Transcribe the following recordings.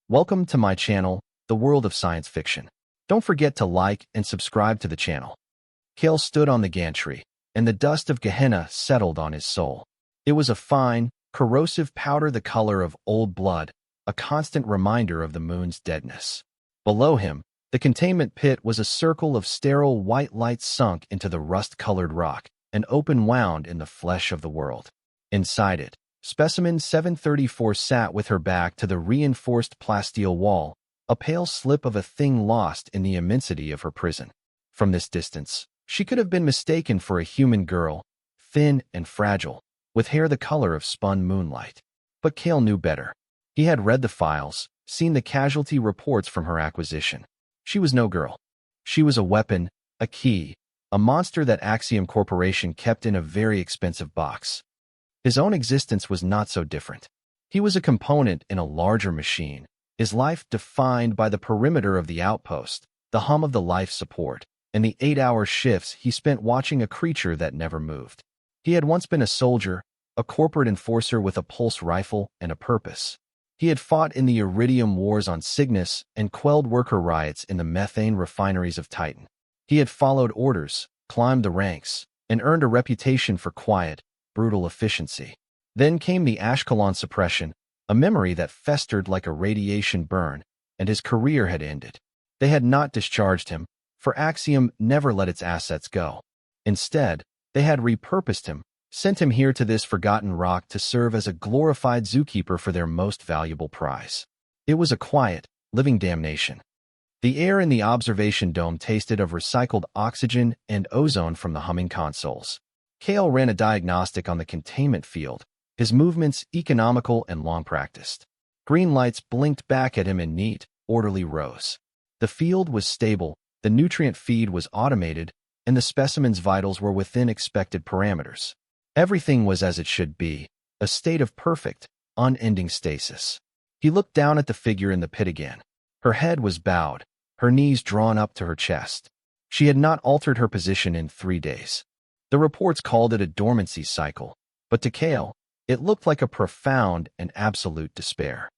Welcome to my channel, The World of Science Fiction. Don't forget to like and subscribe to the channel. Kale stood on the gantry, and the dust of Gehenna settled on his soul. It was a fine, corrosive powder the color of old blood, a constant reminder of the moon's deadness. Below him, the containment pit was a circle of sterile white light sunk into the rust-colored rock, an open wound in the flesh of the world. Inside it, Specimen 734 sat with her back to the reinforced plasteel wall, a pale slip of a thing lost in the immensity of her prison. From this distance, she could have been mistaken for a human girl, thin and fragile, with hair the color of spun moonlight. But Kale knew better. He had read the files, seen the casualty reports from her acquisition. She was no girl. She was a weapon, a key, a monster that Axiom Corporation kept in a very expensive box. His own existence was not so different. He was a component in a larger machine, his life defined by the perimeter of the outpost, the hum of the life support, and the 8-hour shifts he spent watching a creature that never moved. He had once been a soldier, a corporate enforcer with a pulse rifle and a purpose. He had fought in the Iridium Wars on Cygnus and quelled worker riots in the methane refineries of Titan. He had followed orders, climbed the ranks, and earned a reputation for quiet, brutal efficiency. Then came the Ashkelon suppression, a memory that festered like a radiation burn, and his career had ended. They had not discharged him, for Axiom never let its assets go. Instead, they had repurposed him, sent him here to this forgotten rock to serve as a glorified zookeeper for their most valuable prize. It was a quiet, living damnation. The air in the observation dome tasted of recycled oxygen and ozone from the humming consoles. Kale ran a diagnostic on the containment field, his movements economical and long-practiced. Green lights blinked back at him in neat, orderly rows. The field was stable, the nutrient feed was automated, and the specimen's vitals were within expected parameters. Everything was as it should be, a state of perfect, unending stasis. He looked down at the figure in the pit again. Her head was bowed, her knees drawn up to her chest. She had not altered her position in 3 days. The reports called it a dormancy cycle, but to Kale, it looked like a profound and absolute despair.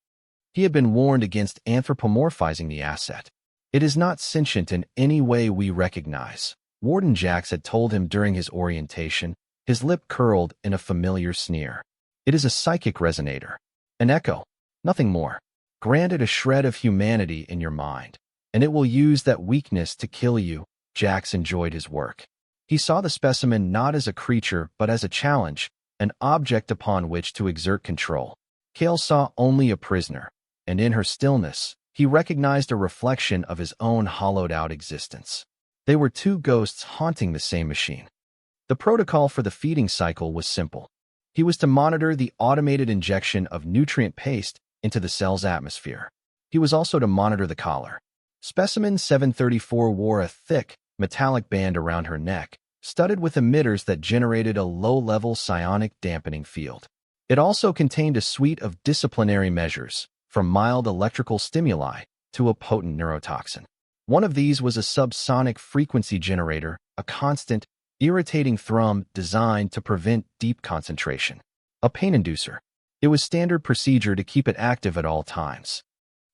He had been warned against anthropomorphizing the asset. It is not sentient in any way we recognize, Warden Jax had told him during his orientation, his lip curled in a familiar sneer. It is a psychic resonator, an echo, nothing more. Grant it a shred of humanity in your mind, and it will use that weakness to kill you. Jax enjoyed his work. He saw the specimen not as a creature but as a challenge, an object upon which to exert control. Kale saw only a prisoner, and in her stillness, he recognized a reflection of his own hollowed-out existence. They were two ghosts haunting the same machine. The protocol for the feeding cycle was simple. He was to monitor the automated injection of nutrient paste into the cell's atmosphere. He was also to monitor the collar. Specimen 734 wore a thick, metallic band around her neck, studded with emitters that generated a low-level psionic dampening field. It also contained a suite of disciplinary measures, from mild electrical stimuli to a potent neurotoxin. One of these was a subsonic frequency generator, a constant, irritating thrum designed to prevent deep concentration. A pain inducer. It was standard procedure to keep it active at all times.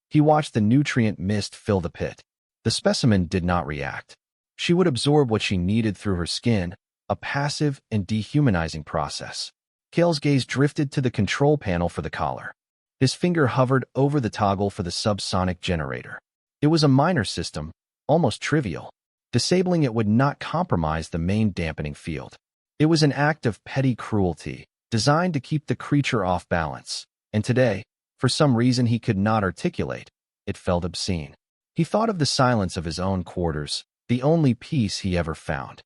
He watched the nutrient mist fill the pit. The specimen did not react. She would absorb what she needed through her skin, a passive and dehumanizing process. Kale's gaze drifted to the control panel for the collar. His finger hovered over the toggle for the subsonic generator. It was a minor system, almost trivial. Disabling it would not compromise the main dampening field. It was an act of petty cruelty, designed to keep the creature off balance. And today, for some reason he could not articulate, it felt obscene. He thought of the silence of his own quarters, the only peace he ever found.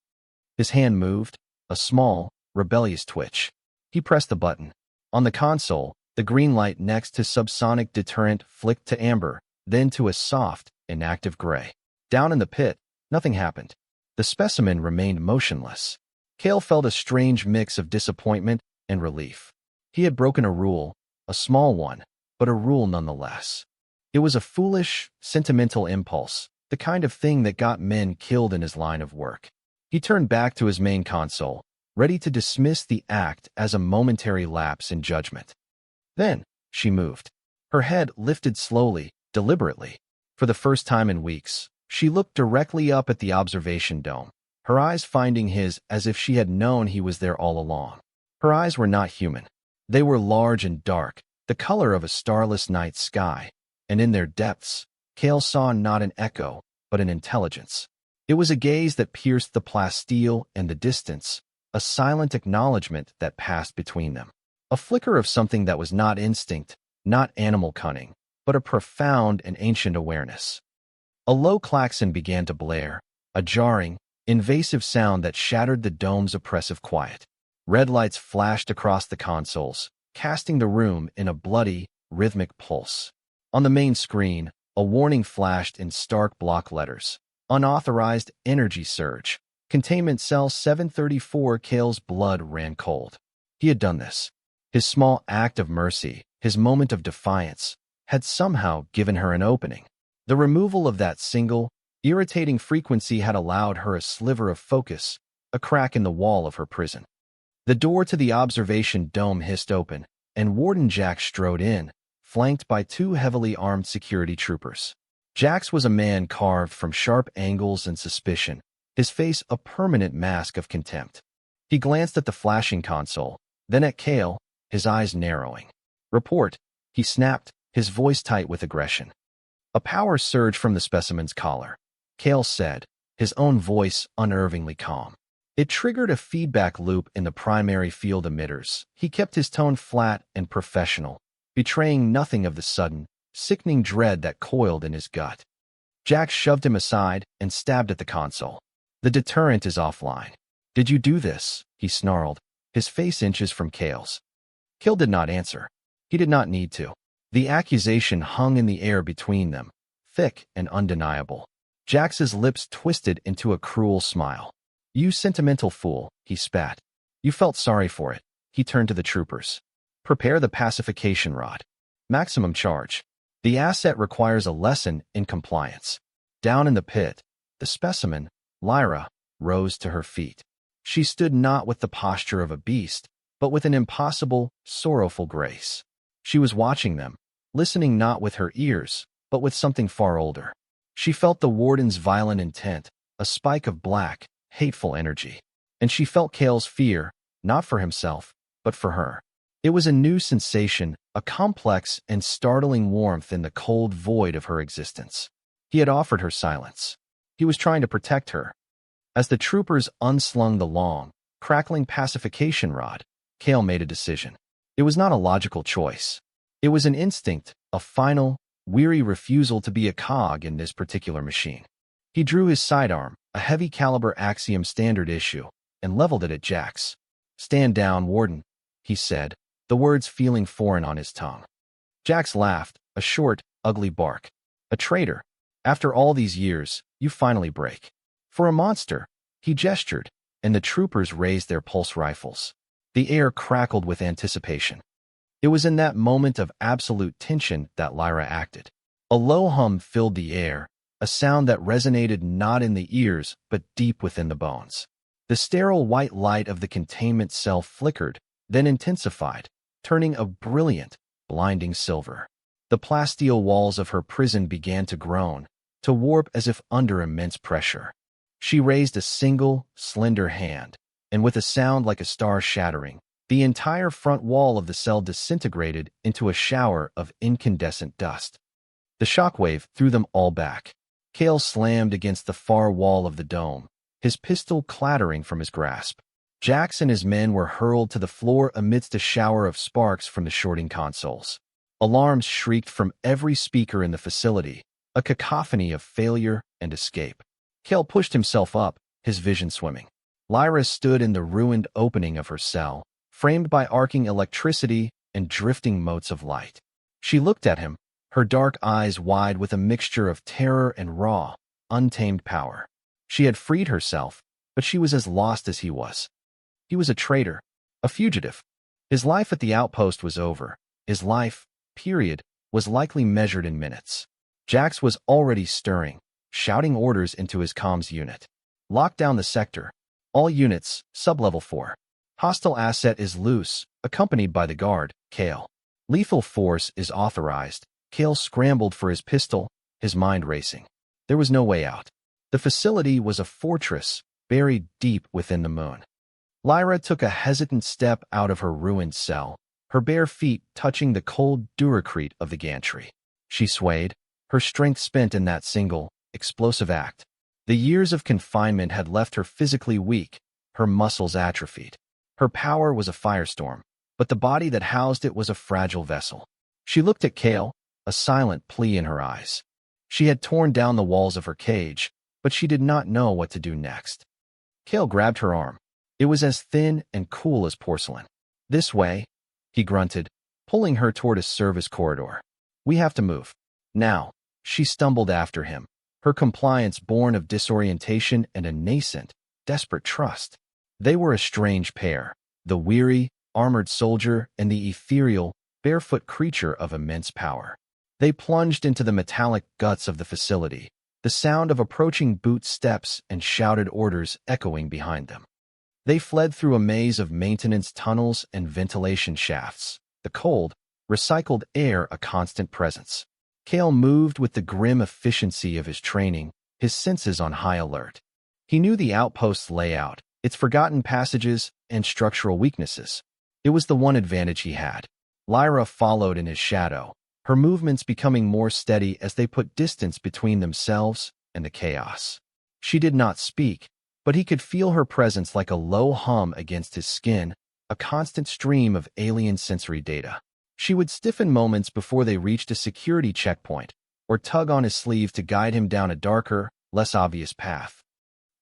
His hand moved, a small, rebellious twitch. He pressed the button. On the console, the green light next to subsonic deterrent flicked to amber, then to a soft, inactive gray. Down in the pit, nothing happened. The specimen remained motionless. Kale felt a strange mix of disappointment and relief. He had broken a rule, a small one, but a rule nonetheless. It was a foolish, sentimental impulse, the kind of thing that got men killed in his line of work. He turned back to his main console, ready to dismiss the act as a momentary lapse in judgment. Then, she moved. Her head lifted slowly, deliberately. For the first time in weeks, she looked directly up at the observation dome, her eyes finding his as if she had known he was there all along. Her eyes were not human. They were large and dark, the color of a starless night sky, and in their depths, Cale saw not an echo, but an intelligence. It was a gaze that pierced the plasteel and the distance, a silent acknowledgement that passed between them. A flicker of something that was not instinct, not animal cunning, but a profound and ancient awareness. A low klaxon began to blare, a jarring, invasive sound that shattered the dome's oppressive quiet. Red lights flashed across the consoles, casting the room in a bloody, rhythmic pulse. On the main screen, a warning flashed in stark block letters. Unauthorized energy surge. Containment cell 734. Cale's blood ran cold. He had done this. His small act of mercy, his moment of defiance, had somehow given her an opening. The removal of that single, irritating frequency had allowed her a sliver of focus, a crack in the wall of her prison. The door to the observation dome hissed open, and Warden Jack strode in, flanked by two heavily armed security troopers. Jax was a man carved from sharp angles and suspicion, his face a permanent mask of contempt. He glanced at the flashing console, then at Cale, his eyes narrowing. "Report," he snapped, his voice tight with aggression. A power surged from the specimen's collar. Cale said, his own voice unnervingly calm. It triggered a feedback loop in the primary field emitters. He kept his tone flat and professional, betraying nothing of the sudden, sickening dread that coiled in his gut. Jack shoved him aside and stabbed at the console. "The deterrent is offline." "Did you do this?" he snarled, his face inches from Cale's. Cale did not answer. He did not need to. The accusation hung in the air between them, thick and undeniable. Jax's lips twisted into a cruel smile. "You sentimental fool," he spat. "You felt sorry for it." He turned to the troopers. "Prepare the pacification rod. Maximum charge. The asset requires a lesson in compliance." Down in the pit, the specimen, Lyra, rose to her feet. She stood not with the posture of a beast, but with an impossible, sorrowful grace. She was watching them, listening not with her ears, but with something far older. She felt the warden's violent intent, a spike of black, hateful energy. And she felt Cale's fear, not for himself, but for her. It was a new sensation, a complex and startling warmth in the cold void of her existence. He had offered her silence. He was trying to protect her. As the troopers unslung the long, crackling pacification rod, Cale made a decision. It was not a logical choice. It was an instinct, a final, weary refusal to be a cog in this particular machine. He drew his sidearm, a heavy-caliber Axiom standard issue, and leveled it at Jax. "Stand down, Warden," he said, the words feeling foreign on his tongue. Jax laughed, a short, ugly bark. "A traitor. After all these years, you finally break." "For a monster," he gestured, and the troopers raised their pulse rifles. The air crackled with anticipation. It was in that moment of absolute tension that Lyra acted. A low hum filled the air, a sound that resonated not in the ears but deep within the bones. The sterile white light of the containment cell flickered, then intensified, turning a brilliant, blinding silver. The plasteel walls of her prison began to groan, to warp as if under immense pressure. She raised a single, slender hand, and with a sound like a star shattering, the entire front wall of the cell disintegrated into a shower of incandescent dust. The shockwave threw them all back. Cale slammed against the far wall of the dome, his pistol clattering from his grasp. Jax and his men were hurled to the floor amidst a shower of sparks from the shorting consoles. Alarms shrieked from every speaker in the facility, a cacophony of failure and escape. Cale pushed himself up, his vision swimming. Lyra stood in the ruined opening of her cell, framed by arcing electricity and drifting motes of light. She looked at him, her dark eyes wide with a mixture of terror and raw, untamed power. She had freed herself, but she was as lost as he was. He was a traitor, a fugitive. His life at the outpost was over. His life, period, was likely measured in minutes. Jax was already stirring, shouting orders into his comms unit. "Lock down the sector. All units, sub-level 4. Hostile asset is loose, accompanied by the guard, Cale. Lethal force is authorized. Kale scrambled for his pistol, his mind racing. There was no way out. The facility was a fortress, buried deep within the moon. Lyra took a hesitant step out of her ruined cell, her bare feet touching the cold duracrete of the gantry. She swayed, her strength spent in that single, explosive act. The years of confinement had left her physically weak, her muscles atrophied. Her power was a firestorm, but the body that housed it was a fragile vessel. She looked at Kale, a silent plea in her eyes. She had torn down the walls of her cage, but she did not know what to do next. Kale grabbed her arm. It was as thin and cool as porcelain. "This way," he grunted, pulling her toward a service corridor. "We have to move. Now." She stumbled after him, her compliance born of disorientation and a nascent, desperate trust. They were a strange pair, the weary, armored soldier and the ethereal, barefoot creature of immense power. They plunged into the metallic guts of the facility, the sound of approaching boot steps and shouted orders echoing behind them. They fled through a maze of maintenance tunnels and ventilation shafts, the cold, recycled air a constant presence. Kale moved with the grim efficiency of his training, his senses on high alert. He knew the outpost's layout, its forgotten passages and structural weaknesses. It was the one advantage he had. Lyra followed in his shadow, her movements becoming more steady as they put distance between themselves and the chaos. She did not speak, but he could feel her presence like a low hum against his skin, a constant stream of alien sensory data. She would stiffen moments before they reached a security checkpoint, or tug on his sleeve to guide him down a darker, less obvious path.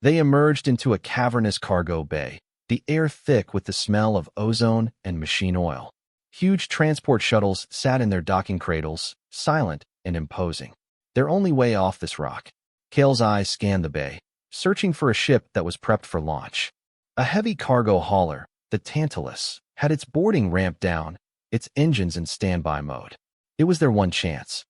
They emerged into a cavernous cargo bay, the air thick with the smell of ozone and machine oil. Huge transport shuttles sat in their docking cradles, silent and imposing. Their only way off this rock. Kale's eyes scanned the bay, searching for a ship that was prepped for launch. A heavy cargo hauler, the Tantalus, had its boarding ramp down, its engines in standby mode. It was their one chance.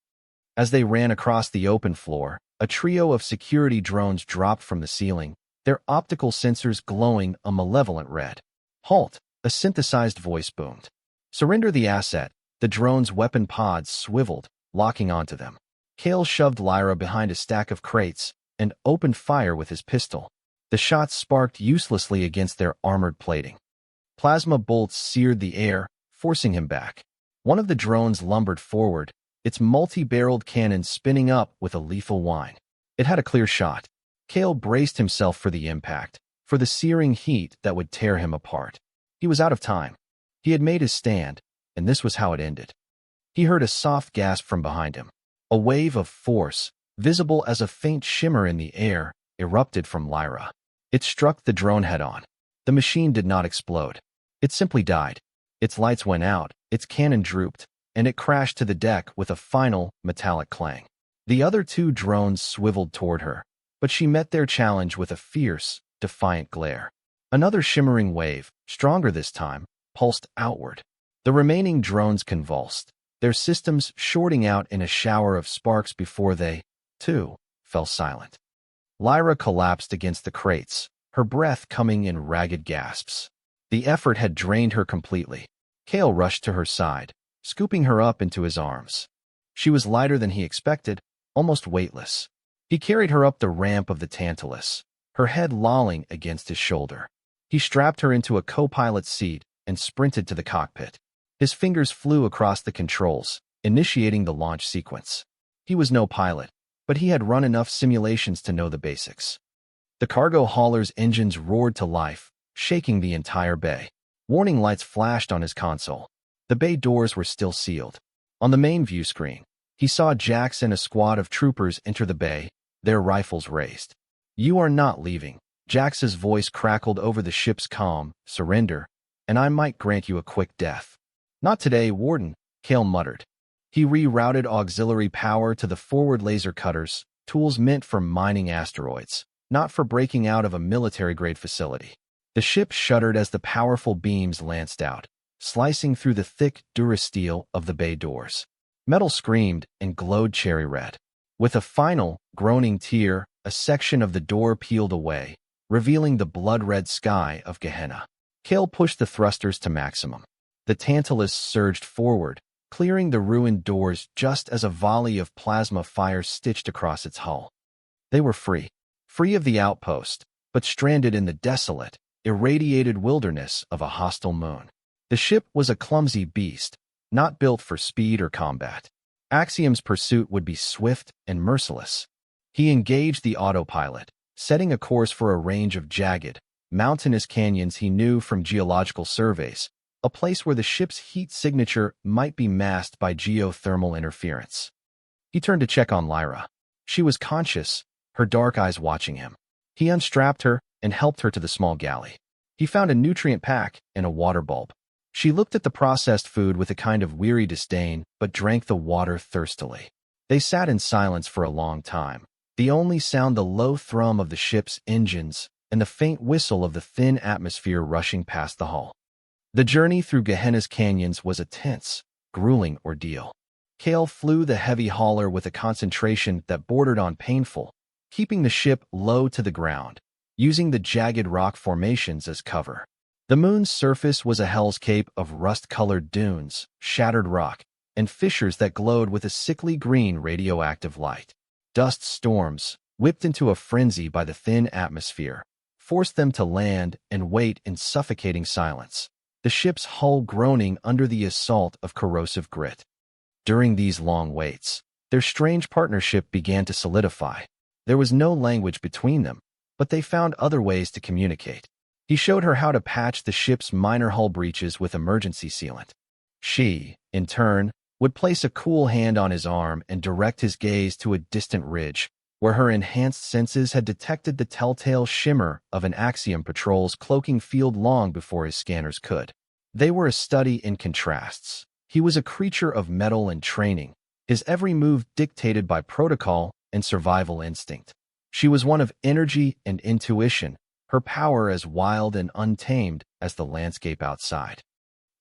As they ran across the open floor, a trio of security drones dropped from the ceiling, their optical sensors glowing a malevolent red. "Halt!" a synthesized voice boomed. "Surrender the asset." The drone's weapon pods swiveled, locking onto them. Kale shoved Lyra behind a stack of crates and opened fire with his pistol. The shots sparked uselessly against their armored plating. Plasma bolts seared the air, forcing him back. One of the drones lumbered forward, its multi-barreled cannon spinning up with a lethal whine. It had a clear shot. Kale braced himself for the impact, for the searing heat that would tear him apart. He was out of time. He had made his stand, and this was how it ended. He heard a soft gasp from behind him. A wave of force, visible as a faint shimmer in the air, erupted from Lyra. It struck the drone head-on. The machine did not explode. It simply died. Its lights went out, its cannon drooped, and it crashed to the deck with a final, metallic clang. The other two drones swiveled toward her, but she met their challenge with a fierce, defiant glare. Another shimmering wave, stronger this time, pulsed outward. The remaining drones convulsed, their systems shorting out in a shower of sparks before they, too, fell silent. Lyra collapsed against the crates, her breath coming in ragged gasps. The effort had drained her completely. Kale rushed to her side, scooping her up into his arms. She was lighter than he expected, almost weightless. He carried her up the ramp of the Tantalus, her head lolling against his shoulder. He strapped her into a co-pilot's seat and sprinted to the cockpit. His fingers flew across the controls, initiating the launch sequence. He was no pilot, but he had run enough simulations to know the basics. The cargo hauler's engines roared to life, shaking the entire bay. Warning lights flashed on his console. The bay doors were still sealed. On the main view screen, he saw Jax and a squad of troopers enter the bay, their rifles raised. "You are not leaving." Jax's voice crackled over the ship's comm. "Surrender, and I might grant you a quick death." "Not today, Warden," Kale muttered. He rerouted auxiliary power to the forward laser cutters, tools meant for mining asteroids, not for breaking out of a military-grade facility. The ship shuddered as the powerful beams lanced out, slicing through the thick durasteel of the bay doors. Metal screamed and glowed cherry red. With a final, groaning tear, a section of the door peeled away, revealing the blood-red sky of Gehenna. Kale pushed the thrusters to maximum. The Tantalus surged forward, clearing the ruined doors just as a volley of plasma fire stitched across its hull. They were free of the outpost, but stranded in the desolate, irradiated wilderness of a hostile moon. The ship was a clumsy beast, not built for speed or combat. Axiom's pursuit would be swift and merciless. He engaged the autopilot, setting a course for a range of jagged, mountainous canyons he knew from geological surveys, a place where the ship's heat signature might be masked by geothermal interference. He turned to check on Lyra. She was conscious, her dark eyes watching him. He unstrapped her and helped her to the small galley. He found a nutrient pack and a water bulb. She looked at the processed food with a kind of weary disdain, but drank the water thirstily. They sat in silence for a long time, the only sound the low thrum of the ship's engines and the faint whistle of the thin atmosphere rushing past the hull. The journey through Gehenna's canyons was a tense, grueling ordeal. Kale flew the heavy hauler with a concentration that bordered on painful, keeping the ship low to the ground, using the jagged rock formations as cover. The moon's surface was a hellscape of rust-colored dunes, shattered rock, and fissures that glowed with a sickly green radioactive light. Dust storms, whipped into a frenzy by the thin atmosphere, forced them to land and wait in suffocating silence, the ship's hull groaning under the assault of corrosive grit. During these long waits, their strange partnership began to solidify. There was no language between them, but they found other ways to communicate. He showed her how to patch the ship's minor hull breaches with emergency sealant. She, in turn, would place a cool hand on his arm and direct his gaze to a distant ridge, where her enhanced senses had detected the telltale shimmer of an Axiom patrol's cloaking field long before his scanners could. They were a study in contrasts. He was a creature of metal and training, his every move dictated by protocol and survival instinct. She was one of energy and intuition, her power as wild and untamed as the landscape outside.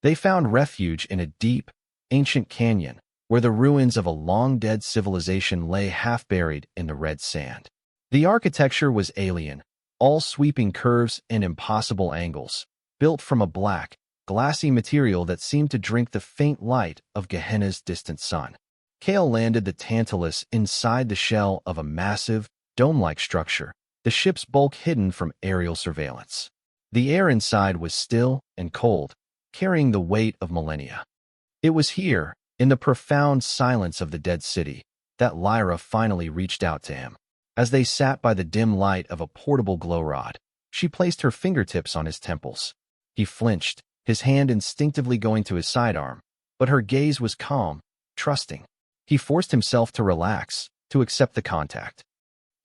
They found refuge in a deep, ancient canyon, where the ruins of a long-dead civilization lay half-buried in the red sand. The architecture was alien, all sweeping curves and impossible angles, built from a black, glassy material that seemed to drink the faint light of Gehenna's distant sun. Kale landed the Tantalus inside the shell of a massive, dome-like structure, the ship's bulk hidden from aerial surveillance. The air inside was still and cold, carrying the weight of millennia. It was here, in the profound silence of the dead city, that Lyra finally reached out to him. As they sat by the dim light of a portable glow rod, she placed her fingertips on his temples. He flinched, his hand instinctively going to his sidearm, but her gaze was calm, trusting. He forced himself to relax, to accept the contact.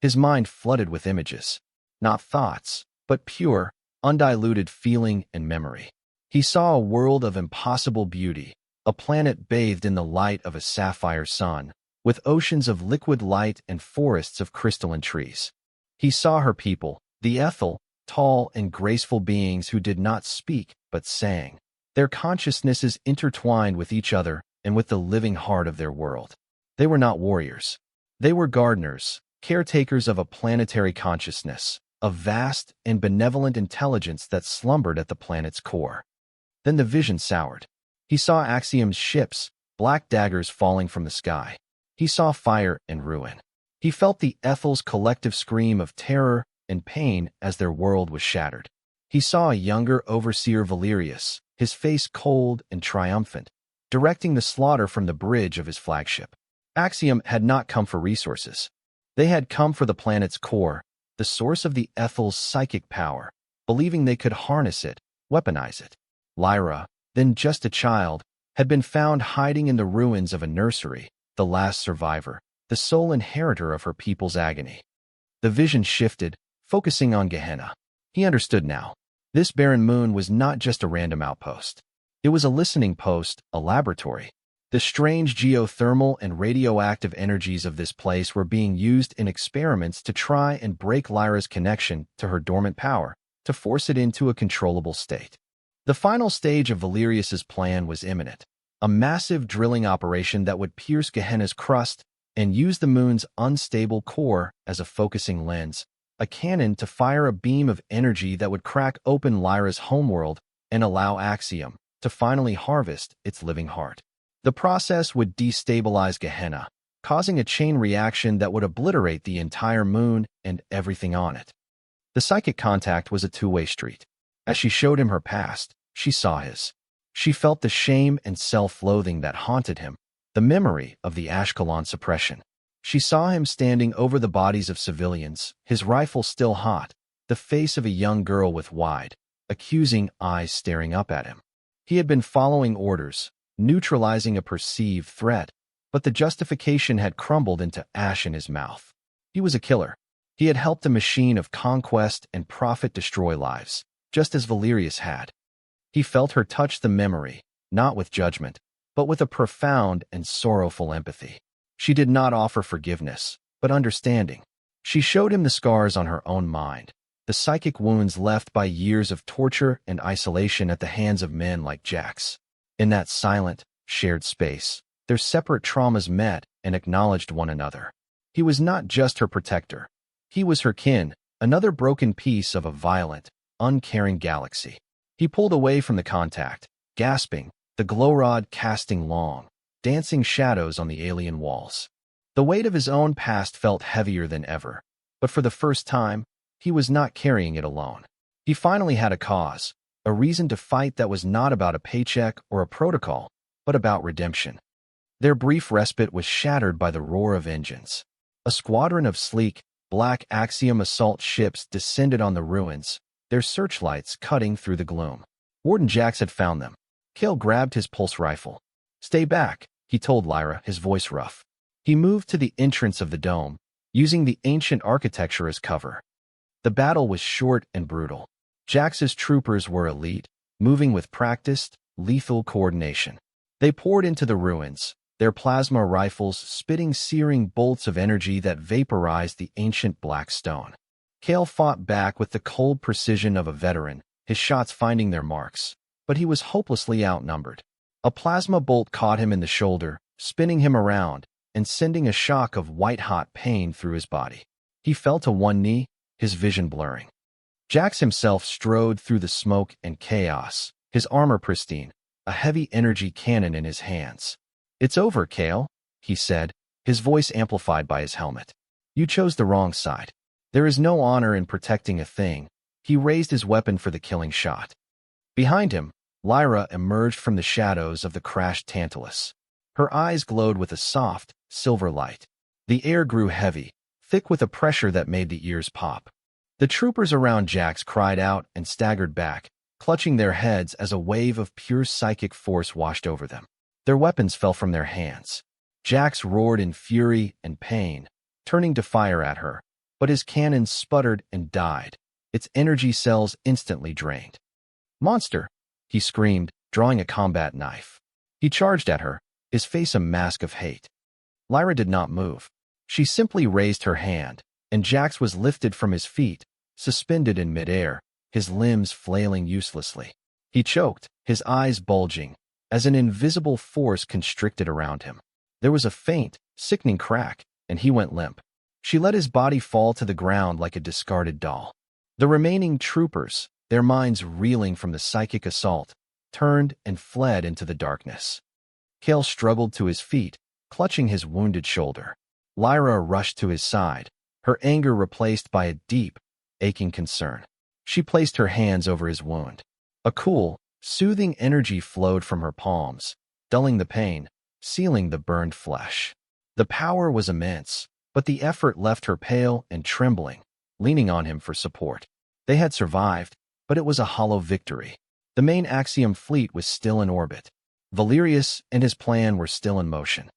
His mind flooded with images, not thoughts, but pure, undiluted feeling and memory. He saw a world of impossible beauty, a planet bathed in the light of a sapphire sun, with oceans of liquid light and forests of crystalline trees. He saw her people, the Ethel, tall and graceful beings who did not speak but sang, their consciousnesses intertwined with each other and with the living heart of their world. They were not warriors. They were gardeners, caretakers of a planetary consciousness, a vast and benevolent intelligence that slumbered at the planet's core. Then the vision soured. He saw Axiom's ships, black daggers falling from the sky. He saw fire and ruin. He felt the Ethel's collective scream of terror and pain as their world was shattered. He saw a younger overseer Valerius, his face cold and triumphant, directing the slaughter from the bridge of his flagship. Axiom had not come for resources. They had come for the planet's core, the source of the Ethel's psychic power, believing they could harness it, weaponize it. Lyra, then just a child, had been found hiding in the ruins of a nursery, the last survivor, the sole inheritor of her people's agony. The vision shifted, focusing on Gehenna. He understood now. This barren moon was not just a random outpost. It was a listening post, a laboratory. The strange geothermal and radioactive energies of this place were being used in experiments to try and break Lyra's connection to her dormant power, to force it into a controllable state. The final stage of Valerius's plan was imminent, a massive drilling operation that would pierce Gehenna's crust and use the moon's unstable core as a focusing lens, a cannon to fire a beam of energy that would crack open Lyra's homeworld and allow Axiom to finally harvest its living heart. The process would destabilize Gehenna, causing a chain reaction that would obliterate the entire moon and everything on it. The psychic contact was a two-way street. As she showed him her past, she saw his. She felt the shame and self-loathing that haunted him, the memory of the Ashkelon suppression. She saw him standing over the bodies of civilians, his rifle still hot, the face of a young girl with wide, accusing eyes staring up at him. He had been following orders, neutralizing a perceived threat, but the justification had crumbled into ash in his mouth. He was a killer. He had helped a machine of conquest and profit destroy lives, just as Valerius had. He felt her touch the memory, not with judgment, but with a profound and sorrowful empathy. She did not offer forgiveness, but understanding. She showed him the scars on her own mind, the psychic wounds left by years of torture and isolation at the hands of men like Jax. In that silent, shared space, their separate traumas met and acknowledged one another. He was not just her protector. He was her kin, another broken piece of a violent, uncaring galaxy. He pulled away from the contact, gasping, the glow rod casting long, dancing shadows on the alien walls. The weight of his own past felt heavier than ever, but for the first time, he was not carrying it alone. He finally had a cause, a reason to fight that was not about a paycheck or a protocol, but about redemption. Their brief respite was shattered by the roar of engines. A squadron of sleek, black Axiom assault ships descended on the ruins, their searchlights cutting through the gloom. Warden Jax had found them. Kale grabbed his pulse rifle. "Stay back," he told Lyra, his voice rough. He moved to the entrance of the dome, using the ancient architecture as cover. The battle was short and brutal. Jax's troopers were elite, moving with practiced, lethal coordination. They poured into the ruins, their plasma rifles spitting searing bolts of energy that vaporized the ancient black stone. Kale fought back with the cold precision of a veteran, his shots finding their marks, but he was hopelessly outnumbered. A plasma bolt caught him in the shoulder, spinning him around, and sending a shock of white-hot pain through his body. He fell to one knee, his vision blurring. Jax himself strode through the smoke and chaos, his armor pristine, a heavy energy cannon in his hands. "It's over, Kale," he said, his voice amplified by his helmet. "You chose the wrong side. There is no honor in protecting a thing." He raised his weapon for the killing shot. Behind him, Lyra emerged from the shadows of the crashed Tantalus. Her eyes glowed with a soft, silver light. The air grew heavy, thick with a pressure that made the ears pop. The troopers around Jax cried out and staggered back, clutching their heads as a wave of pure psychic force washed over them. Their weapons fell from their hands. Jax roared in fury and pain, turning to fire at her, but his cannon sputtered and died, its energy cells instantly drained. "Monster!" he screamed, drawing a combat knife. He charged at her, his face a mask of hate. Lyra did not move. She simply raised her hand, and Jax was lifted from his feet, suspended in midair, his limbs flailing uselessly. He choked, his eyes bulging, as an invisible force constricted around him. There was a faint, sickening crack, and he went limp. She let his body fall to the ground like a discarded doll. The remaining troopers, their minds reeling from the psychic assault, turned and fled into the darkness. Kale struggled to his feet, clutching his wounded shoulder. Lyra rushed to his side, her anger replaced by a deep, aching concern. She placed her hands over his wound. A cool, soothing energy flowed from her palms, dulling the pain, sealing the burned flesh. The power was immense, but the effort left her pale and trembling, leaning on him for support. They had survived, but it was a hollow victory. The main Axiom fleet was still in orbit. Valerius and his plan were still in motion.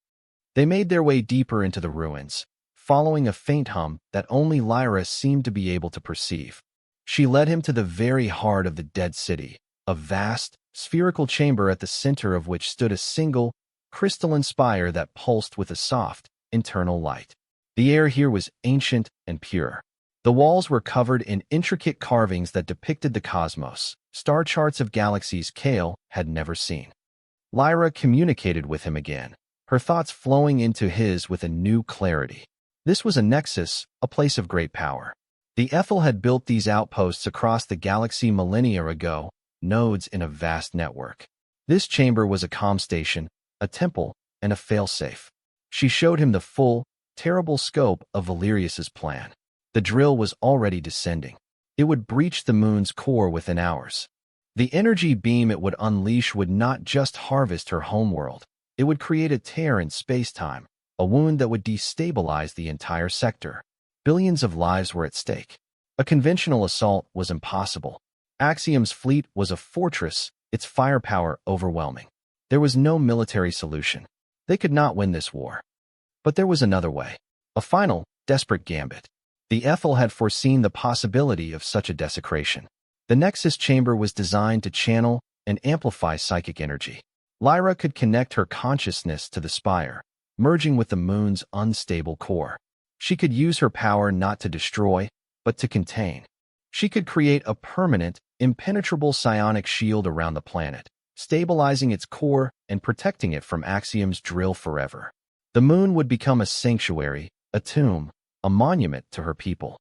They made their way deeper into the ruins, following a faint hum that only Lyra seemed to be able to perceive. She led him to the very heart of the dead city, a vast, spherical chamber at the center of which stood a single, crystalline spire that pulsed with a soft, internal light. The air here was ancient and pure. The walls were covered in intricate carvings that depicted the cosmos, star charts of galaxies Kale had never seen. Lyra communicated with him again, her thoughts flowing into his with a new clarity. This was a nexus, a place of great power. The Ethel had built these outposts across the galaxy millennia ago, nodes in a vast network. This chamber was a comm station, a temple, and a failsafe. She showed him the full, terrible scope of Valerius's plan. The drill was already descending. It would breach the moon's core within hours. The energy beam it would unleash would not just harvest her homeworld. It would create a tear in space-time, a wound that would destabilize the entire sector. Billions of lives were at stake. A conventional assault was impossible. Axiom's fleet was a fortress, its firepower overwhelming. There was no military solution. They could not win this war. But there was another way. A final, desperate gambit. The Ethel had foreseen the possibility of such a desecration. The Nexus chamber was designed to channel and amplify psychic energy. Lyra could connect her consciousness to the spire, merging with the moon's unstable core. She could use her power not to destroy, but to contain. She could create a permanent, impenetrable psionic shield around the planet, stabilizing its core and protecting it from Axiom's drill forever. The moon would become a sanctuary, a tomb, a monument to her people.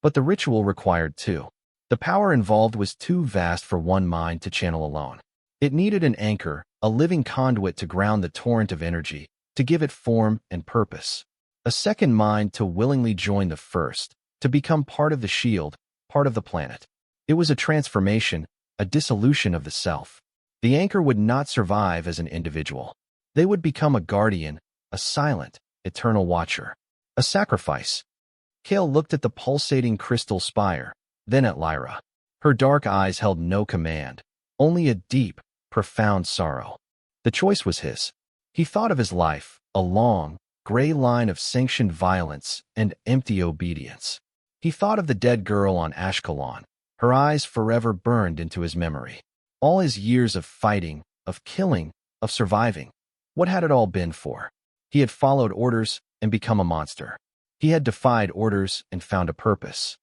But the ritual required two. The power involved was too vast for one mind to channel alone. It needed an anchor, a living conduit to ground the torrent of energy, to give it form and purpose. A second mind to willingly join the first, to become part of the shield, part of the planet. It was a transformation, a dissolution of the self. The anchor would not survive as an individual. They would become a guardian, a silent, eternal watcher. A sacrifice. Kale looked at the pulsating crystal spire, then at Lyra. Her dark eyes held no command, only a deep, profound sorrow. The choice was his. He thought of his life, a long, gray line of sanctioned violence and empty obedience. He thought of the dead girl on Ashkelon, her eyes forever burned into his memory. All his years of fighting, of killing, of surviving. What had it all been for? He had followed orders and become a monster. He had defied orders and found a purpose.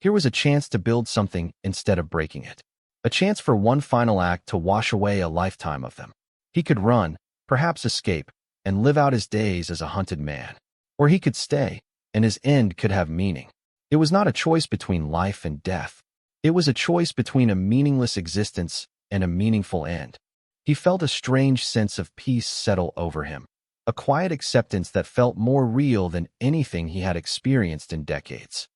Here was a chance to build something instead of breaking it. A chance for one final act to wash away a lifetime of them. He could run, perhaps escape, and live out his days as a hunted man. Or he could stay, and his end could have meaning. It was not a choice between life and death. It was a choice between a meaningless existence and a meaningful end. He felt a strange sense of peace settle over him. A quiet acceptance that felt more real than anything he had experienced in decades.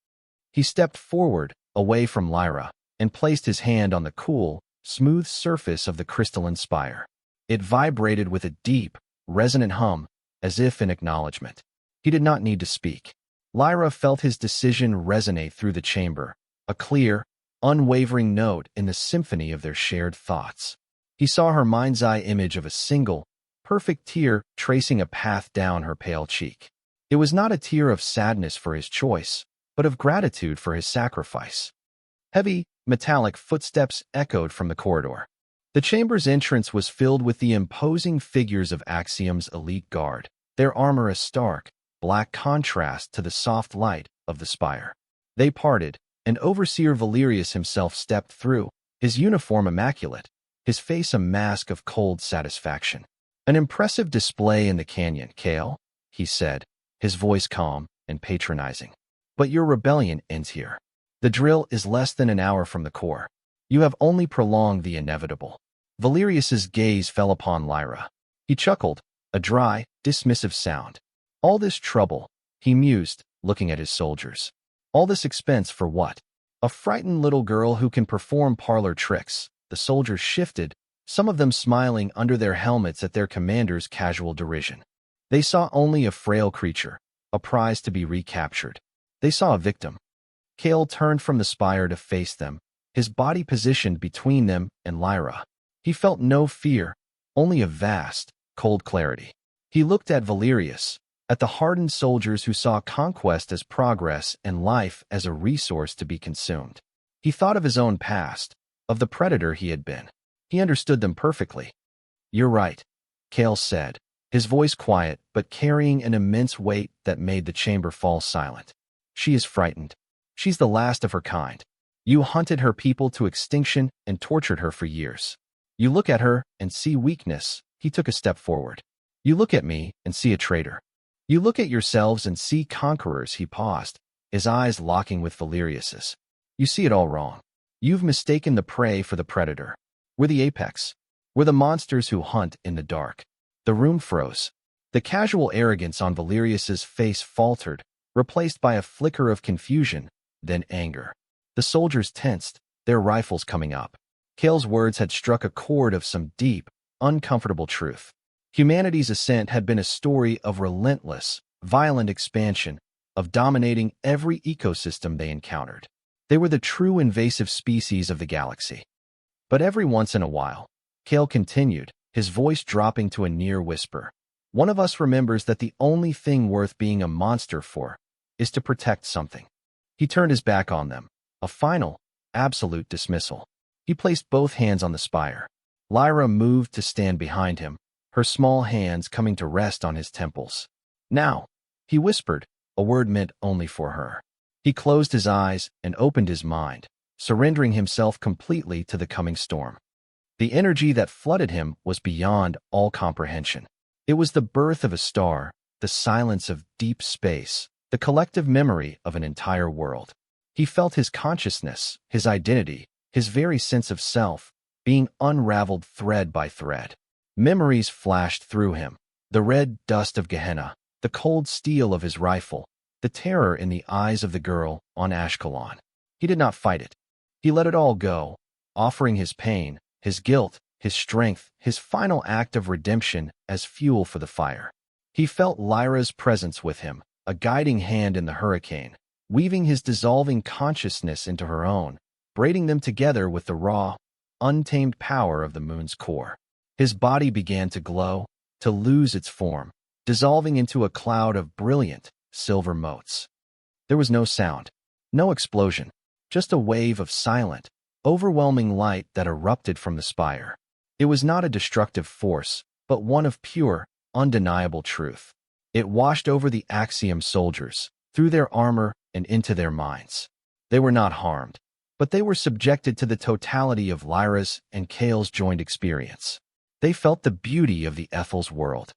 He stepped forward, away from Lyra, and placed his hand on the cool, smooth surface of the crystalline spire. It vibrated with a deep, resonant hum, as if in acknowledgement. He did not need to speak. Lyra felt his decision resonate through the chamber, a clear, unwavering note in the symphony of their shared thoughts. He saw her mind's eye image of a single, perfect tear tracing a path down her pale cheek. It was not a tear of sadness for his choice, but of gratitude for his sacrifice. Heavy, metallic footsteps echoed from the corridor. The chamber's entrance was filled with the imposing figures of Axiom's elite guard, their armor a stark, black contrast to the soft light of the spire. They parted, and Overseer Valerius himself stepped through, his uniform immaculate, his face a mask of cold satisfaction. An impressive display in the canyon, Kale, he said, his voice calm and patronizing. But your rebellion ends here. The drill is less than an hour from the core. You have only prolonged the inevitable. Valerius's gaze fell upon Lyra. He chuckled, a dry, dismissive sound. All this trouble, he mused, looking at his soldiers. All this expense for what? A frightened little girl who can perform parlor tricks. The soldiers shifted, some of them smiling under their helmets at their commander's casual derision. They saw only a frail creature, a prize to be recaptured. They saw a victim. Kale turned from the spire to face them, his body positioned between them and Lyra. He felt no fear, only a vast, cold clarity. He looked at Valerius, at the hardened soldiers who saw conquest as progress and life as a resource to be consumed. He thought of his own past, of the predator he had been. He understood them perfectly. You're right, Kale said, his voice quiet but carrying an immense weight that made the chamber fall silent. She is frightened. She's the last of her kind. You hunted her people to extinction and tortured her for years. You look at her and see weakness. He took a step forward. You look at me and see a traitor. You look at yourselves and see conquerors. He paused, his eyes locking with Valerius's. You see it all wrong. You've mistaken the prey for the predator. We're the apex. We're the monsters who hunt in the dark. The room froze. The casual arrogance on Valerius's face faltered, replaced by a flicker of confusion, then anger. The soldiers tensed, their rifles coming up. Kale's words had struck a chord of some deep, uncomfortable truth. Humanity's ascent had been a story of relentless, violent expansion, of dominating every ecosystem they encountered. They were the true invasive species of the galaxy. But every once in a while, Kale continued, his voice dropping to a near whisper, one of us remembers that the only thing worth being a monster for is to protect something. He turned his back on them, a final, absolute dismissal. He placed both hands on the spire. Lyra moved to stand behind him, her small hands coming to rest on his temples. Now, he whispered, a word meant only for her. He closed his eyes and opened his mind, surrendering himself completely to the coming storm. The energy that flooded him was beyond all comprehension. It was the birth of a star, the silence of deep space, the collective memory of an entire world. He felt his consciousness, his identity, his very sense of self, being unraveled thread by thread. Memories flashed through him, the red dust of Gehenna, the cold steel of his rifle, the terror in the eyes of the girl on Ashkelon. He did not fight it. He let it all go, offering his pain, his guilt, his strength, his final act of redemption as fuel for the fire. He felt Lyra's presence with him, a guiding hand in the hurricane, weaving his dissolving consciousness into her own, braiding them together with the raw, untamed power of the moon's core. His body began to glow, to lose its form, dissolving into a cloud of brilliant, silver motes. There was no sound, no explosion, just a wave of silent, overwhelming light that erupted from the spire. It was not a destructive force, but one of pure, undeniable truth. It washed over the Axiom soldiers, through their armor and into their minds. They were not harmed, but they were subjected to the totality of Lyra's and Kale's joined experience. They felt the beauty of the Ethel's world.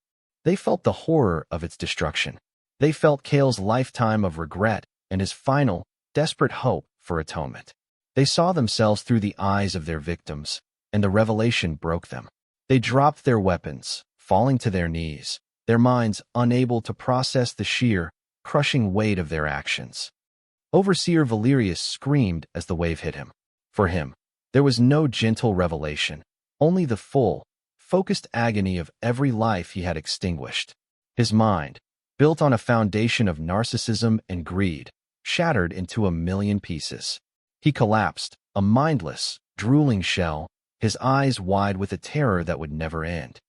They felt the horror of its destruction. They felt Kale's lifetime of regret and his final, desperate hope for atonement. They saw themselves through the eyes of their victims, and the revelation broke them. They dropped their weapons, falling to their knees, their minds unable to process the sheer, crushing weight of their actions. Overseer Valerius screamed as the wave hit him. For him, there was no gentle revelation, only the full, focused agony of every life he had extinguished. His mind, built on a foundation of narcissism and greed, shattered into a million pieces. He collapsed, a mindless, drooling shell, his eyes wide with a terror that would never end.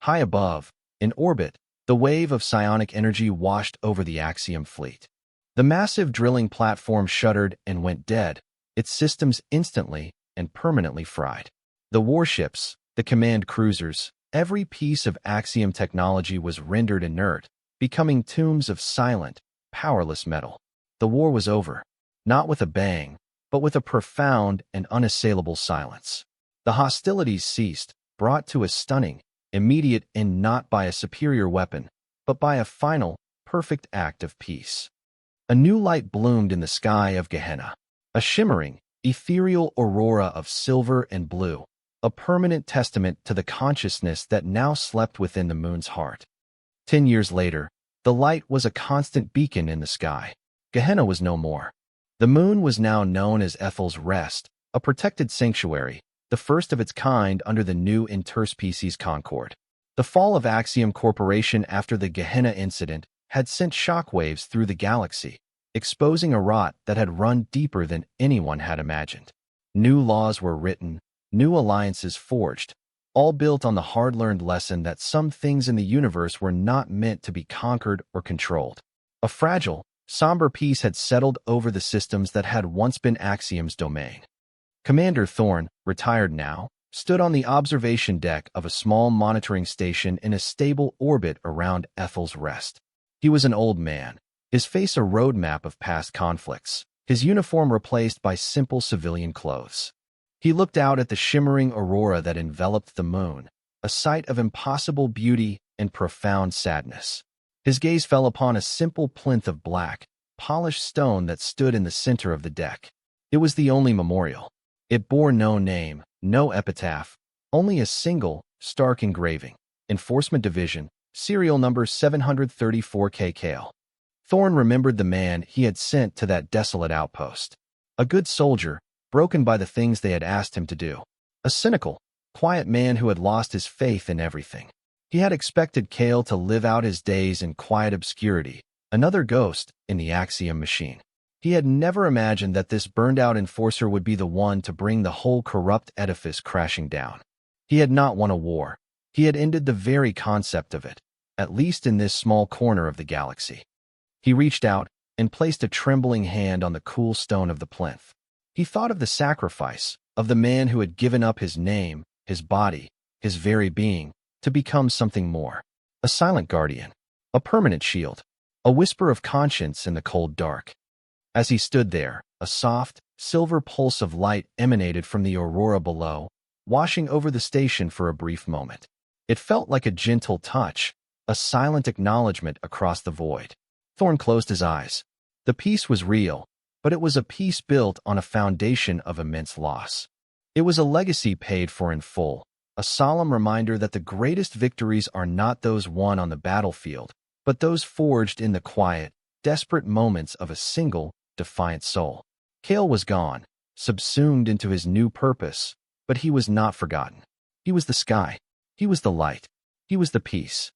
High above, in orbit, the wave of psionic energy washed over the Axiom fleet. The massive drilling platform shuddered and went dead, its systems instantly and permanently fried. The warships, the command cruisers, every piece of Axiom technology was rendered inert, becoming tombs of silent, powerless metal. The war was over, not with a bang, but with a profound and unassailable silence. The hostilities ceased, brought to a stunning, immediate end not by a superior weapon, but by a final, perfect act of peace. A new light bloomed in the sky of Gehenna, a shimmering, ethereal aurora of silver and blue, a permanent testament to the consciousness that now slept within the moon's heart. 10 years later, the light was a constant beacon in the sky. Gehenna was no more. The moon was now known as Ethel's Rest, a protected sanctuary, the first of its kind under the new interspecies concord. The fall of Axiom Corporation after the Gehenna incident had sent shockwaves through the galaxy, exposing a rot that had run deeper than anyone had imagined. New laws were written, new alliances forged, all built on the hard-learned lesson that some things in the universe were not meant to be conquered or controlled. A fragile, somber peace had settled over the systems that had once been Axiom's domain. Commander Thorne, retired now, stood on the observation deck of a small monitoring station in a stable orbit around Ethel's Rest. He was an old man, his face a roadmap of past conflicts, his uniform replaced by simple civilian clothes. He looked out at the shimmering aurora that enveloped the moon, a sight of impossible beauty and profound sadness. His gaze fell upon a simple plinth of black, polished stone that stood in the center of the deck. It was the only memorial. It bore no name, no epitaph, only a single, stark engraving. Enforcement Division, serial number 734K Kale. Thorne remembered the man he had sent to that desolate outpost. A good soldier, broken by the things they had asked him to do. A cynical, quiet man who had lost his faith in everything. He had expected Kale to live out his days in quiet obscurity, another ghost in the Axiom machine. He had never imagined that this burned-out enforcer would be the one to bring the whole corrupt edifice crashing down. He had not won a war. He had ended the very concept of it, at least in this small corner of the galaxy. He reached out and placed a trembling hand on the cool stone of the plinth. He thought of the sacrifice of the man who had given up his name, his body, his very being, to become something more. A silent guardian. A permanent shield. A whisper of conscience in the cold dark. As he stood there, a soft, silver pulse of light emanated from the aurora below, washing over the station for a brief moment. It felt like a gentle touch, a silent acknowledgement across the void. Thorne closed his eyes. The peace was real, but it was a peace built on a foundation of immense loss. It was a legacy paid for in full, a solemn reminder that the greatest victories are not those won on the battlefield, but those forged in the quiet, desperate moments of a single, defiant soul. Kale was gone, subsumed into his new purpose, but he was not forgotten. He was the sky. He was the light. He was the peace.